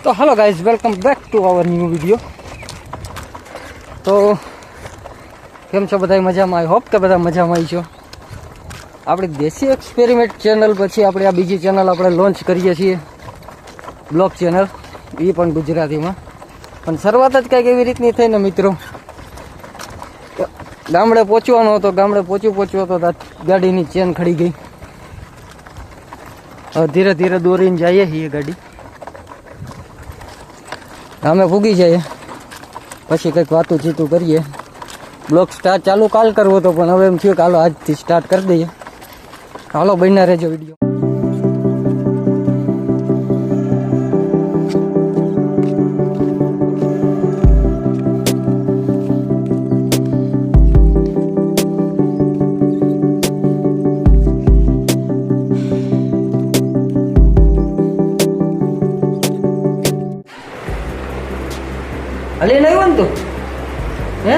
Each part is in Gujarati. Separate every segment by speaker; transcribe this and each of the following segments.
Speaker 1: તો hello guys, welcome back to our new video. તો કેમ છો બધા? મજામાં? આઈ હોપ કે બધા મજામાં આવી છો. આપણી દેશી એક્સપેરિમેન્ટ ચેનલ પછી આપણે આ બીજી ચેનલ આપણે લોન્ચ કરીએ છીએ, બ્લોગ ચેનલ, એ પણ ગુજરાતીમાં. પણ શરૂઆત જ કંઈક એવી રીતની થઈ ને મિત્રો, ગામડે પહોંચવાનો હતો, ગામડે પહોંચ્યો તો ગાડીની ચેન ખડી ગઈ. હવે ધીરે ધીરે દોરીને જઈએ છીએ ગાડી, ગામે પૂગી જાય પછી કંઈક વાતું ચીતું કરીએ. બ્લોગ સ્ટાર્ટ ચાલુ કાલ કરવો હતો, પણ હવે એમ થયું કે હાલો આજથી સ્ટાર્ટ કરી દઈએ. હાલો બન્યા રહેજો વિડીયો. અલે નહીં હોય ને તું હે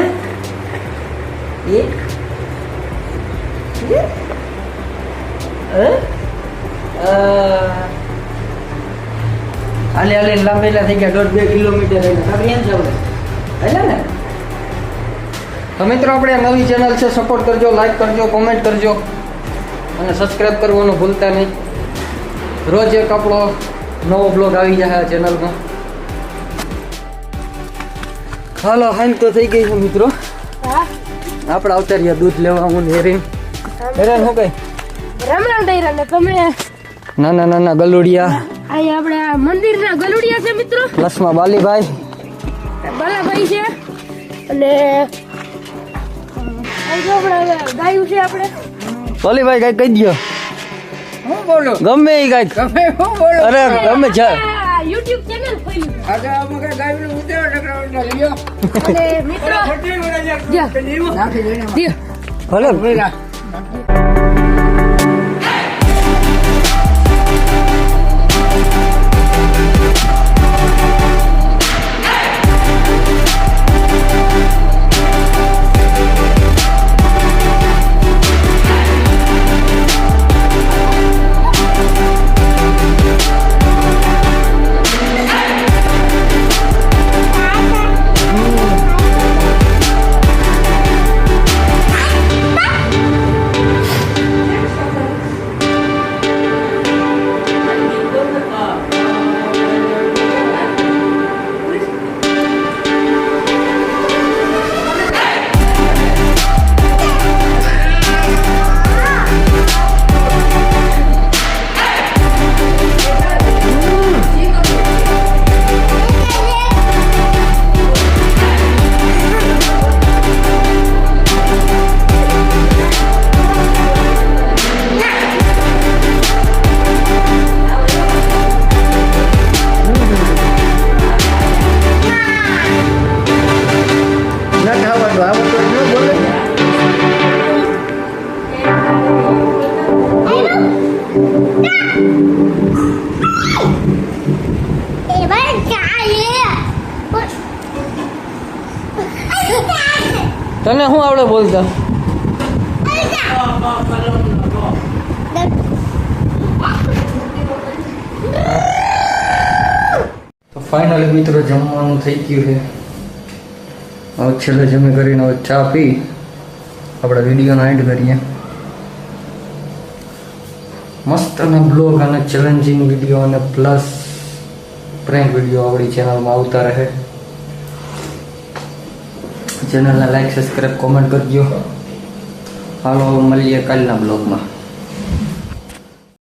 Speaker 1: હાલે હાલે લાંબેલા થઈ ગયા 1.5-2 કિલોમીટર ને. તો મિત્રો આપણે નવી ચેનલ છે, સપોર્ટ કરજો, લાઈક કરજો, કોમેન્ટ કરજો અને સબસ્ક્રાઈબ કરવાનું ભૂલતા નહીં. રોજ એક આપણો નવો બ્લોગ આવી જાય આ ચેનલમાં. હાલો હાઈન તો થઈ ગઈ છે મિત્રો, આપણે આવતા રહ્યા દૂધ લેવા. હું હેરીન શું કઈ નાના નાના ગલુડિયા,
Speaker 2: આપણે આ મંદિરના ગલુડિયા છે મિત્રો.
Speaker 1: પ્લસમાં બાલીભાઈ
Speaker 2: છે અને ગાયું છે આપણે.
Speaker 1: બાલીભાઈ કઈક કહી દો.
Speaker 3: હું બોલો
Speaker 1: ગમે એ કઈક. અરે ગમે છે
Speaker 2: YouTube ચેનલ ખોલી.
Speaker 3: આજે અમે ગાયનું ઉતેવા ટકરાવડા લ્યો
Speaker 2: અને મિત્રો
Speaker 3: ફટી વડા નાખી દે
Speaker 1: ભલે તને શું આવડે બોલતા? તો ફાઇનલી મિત્રો જમવાનું થઈ ગયું છે. હવે છેલ્લે જમી કરીને હવે ચા પી આપણે વિડીયોનો એન્ડ કરીએ. મસ્ત અને બ્લોગ અને ચેલેન્જિંગ વિડીયો અને પ્લસ પ્રેન્ક વિડીયો આપણી ચેનલમાં આવતા રહે. ચેનલને લાઈક, સબસ્ક્રાઈબ, કોમેન્ટ કરજો. હાલો મળીએ કાલના બ્લોગમાં.